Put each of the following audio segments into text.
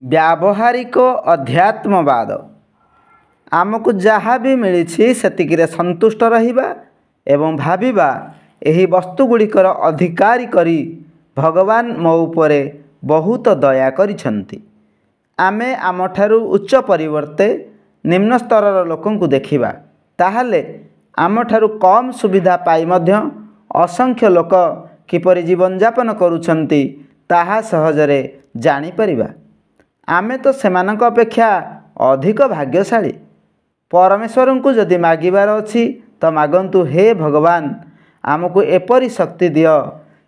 व्यावहारिक अध्यात्मवाद आमको जहाँ भी मिली सेतिकिरे संतुष्ट रहिबा एवं भाविबा एही वस्तुगुड़िकर अधिकारी करी भगवान मो उपरे बहुत दया करिछन्ति। आमे आमठारु उच्च परिवर्ते निम्न स्तरर लोकंकु देखिबा ताहले आमठारु कम सुविधा पाई मध्य असंख्य लोक किपरि जीवन यापन करुछन्ति ताहा सहजरे जानि परिबा। आमे तो सेमानक अपेक्षा अधिक भाग्यशाली। परमेश्वर को जदि मागिबार अछि तो मागंतु, हे भगवान आमको एपरी शक्ति दियो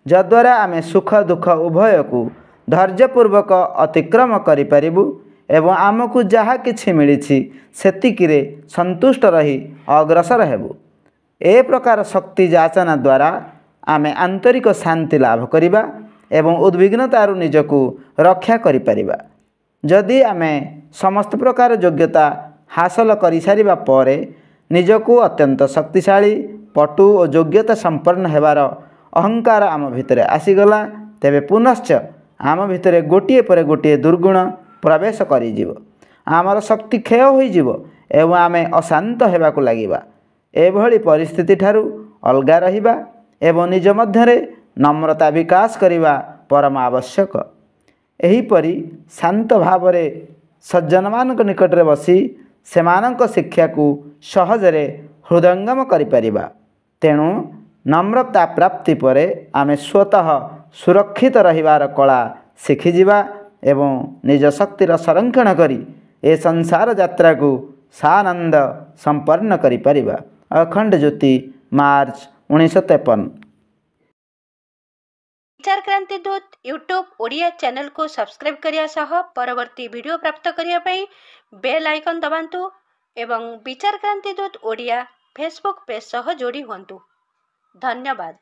जद्वारा आमे सुख दुख उभय को धैर्यपूर्वक अतिक्रम करिपारिबु एवं आमको जहाँ किछि मिलिछि सेतिकिरे संतुष्ट रही अग्रसर हेबु। ए प्रकार शक्ति याचना द्वारा आमे आंतरिक शांति लाभ करिबा एवं उद्विग्नतारु निजको रक्षा करिपारिबा। जदि आमे समस्त प्रकार योग्यता हासिल करि सारिबा परे निजको अत्यंत शक्तिशाली पटु और योग्यता संपन्न हेबार अहंकार आम भितरे आसीगला तेबे पुनश्च आम भितरे गोटिए पर गोटिए दुर्गुण प्रवेश करिजिवो। आमर शक्ति क्षय होइजिवो एवं आमे अशांत हेबाकु लागिबा। एभली परिस्थिति ठारू अलगा रहिबा एवं निज मध्यरे नम्रता विकास करिबा परम आवश्यक। एहीपरि शांत भावरे सज्जन मानक निकटरे बसी सेमानक शिक्षा को सहजरे हृदयंगम करिपारिबा। तेणु नम्रता प्राप्ति परे आमे स्वतः सुरक्षित रहिबार कला शिखिजिबा एवं निज शक्तिर संरक्षण करी ए संसार यात्रा को सानंद संपन्न करिपारिबा। अखंड ज्योति, मार्च 1953। विचार क्रांति दूत यूट्यूब ओडिया चैनल को सब्सक्राइब करिया सह परवर्ती वीडियो प्राप्त करिया पई बेल आइकन दबांतु एवं विचार क्रांति दूत ओडिया फेसबुक पेज सह जोड़ी हुंतु। धन्यवाद।